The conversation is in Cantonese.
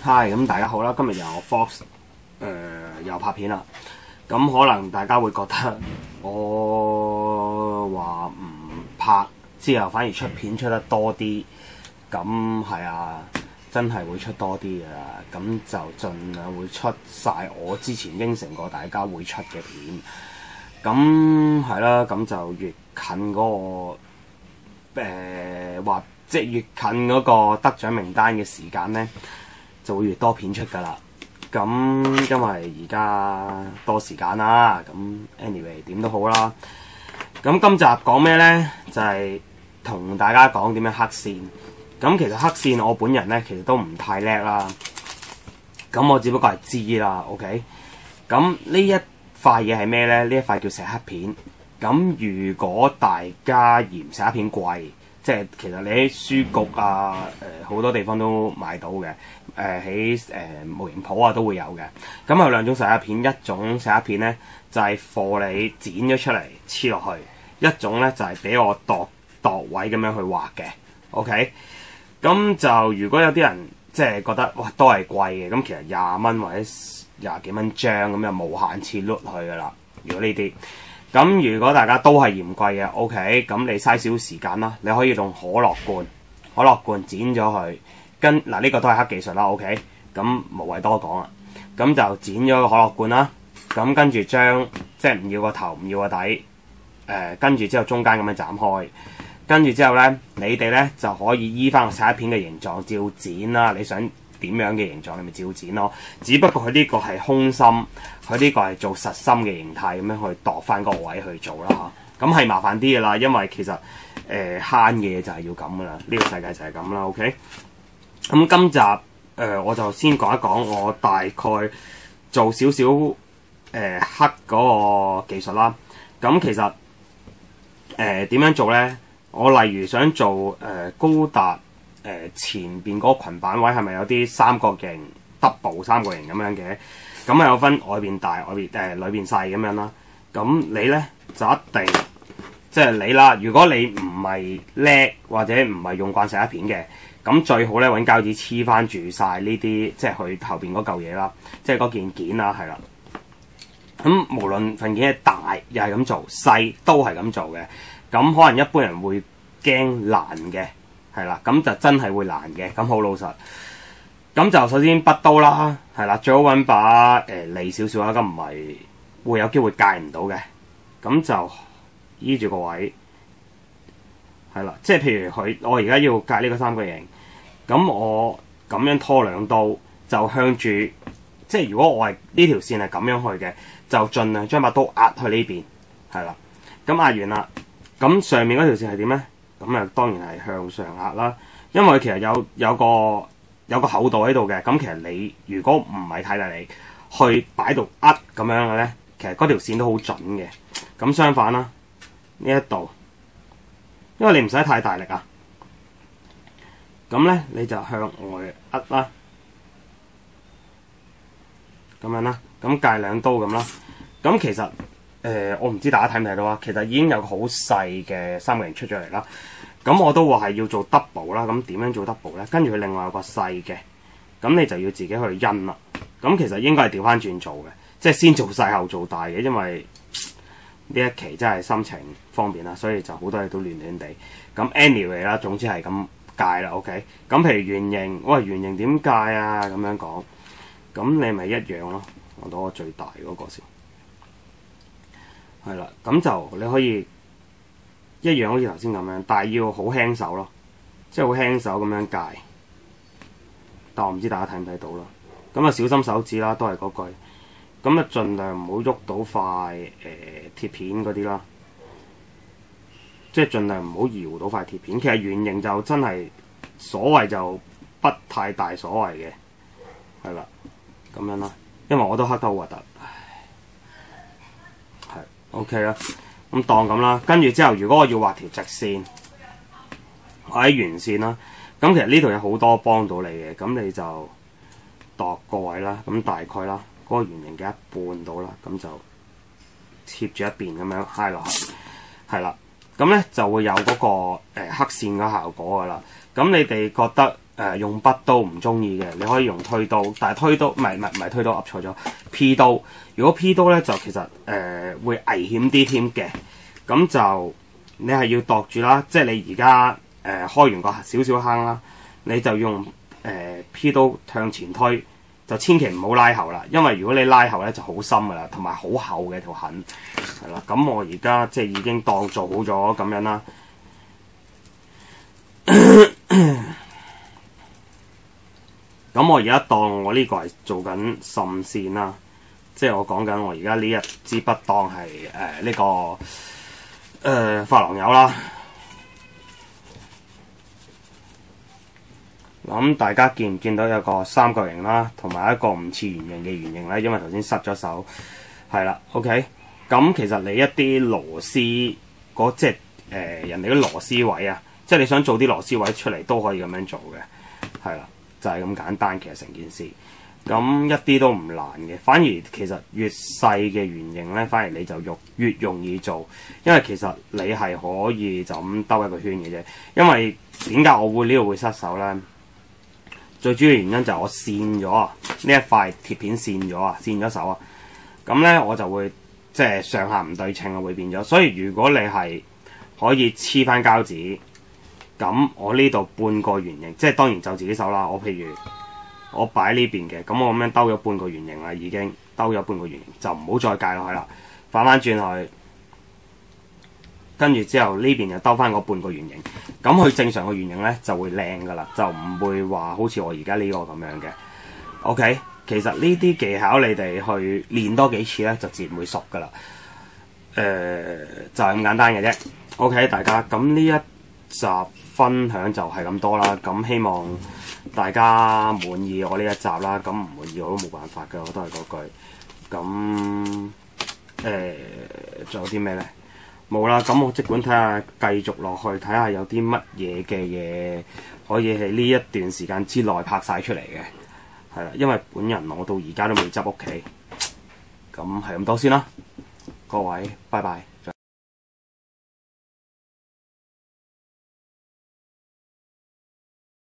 Hi， 咁大家好啦，今日由 Fox 又拍片啦。咁可能大家會覺得我話唔拍之後反而出片出得多啲，咁係啊，真係會出多啲㗎啦。咁就盡量會出晒我之前應承過大家會出嘅片。咁係啦，咁就越近嗰個話即係越近嗰個得獎名單嘅時間呢，就會越多片出㗎啦。咁因為而家多時間啦，咁 anyway 點都好啦。咁今集講咩呢？就係同大家講點樣黑線。咁其實黑線我本人呢，其實都唔太叻啦。咁我只不過係知啦 ，OK。咁呢一塊嘢係咩呢？呢一塊叫石黑片。咁如果大家嫌石黑片貴，即係其實你喺書局啊，好多地方都買到嘅，喺模型鋪啊都會有嘅。咁有兩種石黑片，一種石黑片咧就係貨你剪咗出嚟黐落去，一種咧就係俾我度位咁樣去畫嘅。OK， 咁就如果有啲人即係覺得哇都係貴嘅，咁其實20蚊或者20幾蚊張咁就無限次碌去噶啦。如果呢啲咁，如果大家都係嫌貴嘅 ，OK， 咁你嘥少少時間啦，你可以用可樂罐剪咗佢，呢個都係黑技術啦 ，OK， 咁無謂多講啦，咁就剪咗個可樂罐啦，咁跟住將即係唔要個頭唔要個底，跟住之後中間咁樣斬開，跟住之後咧，你哋咧就可以依翻個石黑片嘅形狀照剪啦，你想點樣嘅形狀你咪照剪咯，只不過佢呢個係空心，佢呢個係做實心嘅形態咁樣去度翻嗰個位去做啦嚇，咁係麻煩啲嘅啦，因為其實慳嘅嘢就係要咁噶啦，呢個世界就係咁啦 ，OK。咁今集我就先講一講我大概做少少黑嗰個技術啦。咁其實點樣做咧？我例如想做高達。前邊嗰個裙板位係咪有啲三角形 double 三角形咁樣嘅？咁啊有分外邊大、裏邊細咁樣啦。咁你咧就一定即係你啦。如果你唔係叻或者唔係用慣石黑片嘅，咁最好咧揾膠紙黐翻住晒呢啲，即係佢後邊嗰嚿嘢啦，即係嗰件件啦，係啦。咁無論份件係大又係咁做，細都係咁做嘅。咁可能一般人會驚難嘅。係啦，咁就真係會難嘅，咁好老實。咁就首先筆刀啦，係啦，最好揾把利少少啦，咁唔係會有機會戒唔到嘅。咁就依住個位，係啦，即係譬如我而家要戒呢個三角形，咁我咁樣拖兩刀，就向住，即係如果我係呢條線係咁樣去嘅，就盡量將把刀壓去呢邊，係啦。咁壓完啦，咁上面嗰條線係點咧？咁啊，當然係向上壓啦，因為其實有個厚度喺度嘅。咁其實你如果唔係太大力去擺到咁樣嘅咧，其實嗰條線都好準嘅。咁相反啦，呢一度，因為你唔使太大力啊，咁咧你就向外啦，咁樣啦，咁戒兩刀咁啦。咁其實我唔知大家睇唔睇到啊，其實已經有個好細嘅三角形出咗嚟啦。咁我都話係要做 double 啦。咁點樣做 double 咧？跟住佢另外有個細嘅，咁你就要自己去印啦。咁其實應該係調翻轉做嘅，即係先做細後做大嘅，因為呢一期真係心情方便啦，所以就好多嘢都亂亂地。咁 anyway 啦，總之係咁戒啦 ，OK。咁譬如圓形，喂，圓形點戒啊？咁樣講，咁你咪一樣咯。我攞個最大嗰個先。係啦，咁就你可以一樣好似頭先咁樣，但係要好輕手咯，即係好輕手咁樣戒。但我唔知大家睇唔睇到啦。咁啊，小心手指啦，都係嗰句。咁啊，盡量唔好喐到塊鐵片嗰啲啦，即係盡量唔好搖到塊鐵片。其實圓形就真係所謂就不太大所謂嘅，係啦，咁樣啦。因為我都黑得好核突。OK 啦，咁當咁啦，跟住之後，如果我要畫條直線，或者圓線啦，咁其實呢度有好多幫到你嘅，咁你就度個位啦，咁大概啦，嗰個圓形嘅一半到啦，咁就貼住一邊咁樣揩落去，係啦，咁咧就會有嗰個黑線嘅效果噶啦。咁你哋覺得用筆刀唔中意嘅，你可以用推刀，但係推刀唔係推刀，噏錯咗 P 刀。如果 P 刀咧就其實會危險啲添嘅。咁就你係要度住啦，即係你而家開完個少少坑啦，你就用P 刀向前推，就千祈唔好拉後啦，因為如果你拉後咧就好深噶啦，同埋好厚嘅條痕係啦。咁我而家即係已經當做好咗咁樣啦。咁我而家當我呢個係做緊滲線啦，即係我講緊我而家呢一支筆當係呢個珐琅油啦。咁大家見唔見到有個三角形啦，同埋一個唔似圓形嘅圓形咧？因為頭先失咗手，係啦。OK，咁其實你一啲螺絲即係人哋啲螺絲位啊，即係你想做啲螺絲位出嚟都可以咁樣做嘅，係啦，就係咁簡單。其實成件事咁一啲都唔難嘅，反而其實越細嘅圓形咧，反而你就越容易做，因為其實你係可以就咁兜一個圈嘅啫。因為點解我會呢度會失手咧？最主要原因就係我跣咗啊！呢一塊鐵片跣咗手啊！咁咧我就會即係上下唔對稱啊，會變咗。所以如果你係可以黐翻膠紙，咁我呢度半個圓形，即係當然就自己手啦。我譬如我擺呢邊嘅，咁我咁樣兜咗半個圓形啦，已經兜咗半個圓形，就唔好再界落去啦，反翻轉去。跟住之後呢邊就兜翻嗰半個圓形，咁佢正常個圓形咧就會靚噶啦，就唔會話好似我而家呢個咁樣嘅。OK， 其實呢啲技巧你哋去練多幾次咧，就自然會熟噶啦。就係咁簡單嘅啫。OK， 大家咁呢一集分享就係咁多啦。咁希望大家滿意我呢一集啦。咁唔滿意我都冇辦法嘅，我都係嗰句。咁仲有啲咩咧？冇啦，咁我即管睇下，繼續落去睇下有啲乜嘢嘅嘢可以喺呢一段時間之內拍晒出嚟嘅，係啦，因為本人我到而家都未執屋企，咁係咁多先啦，各位，拜拜。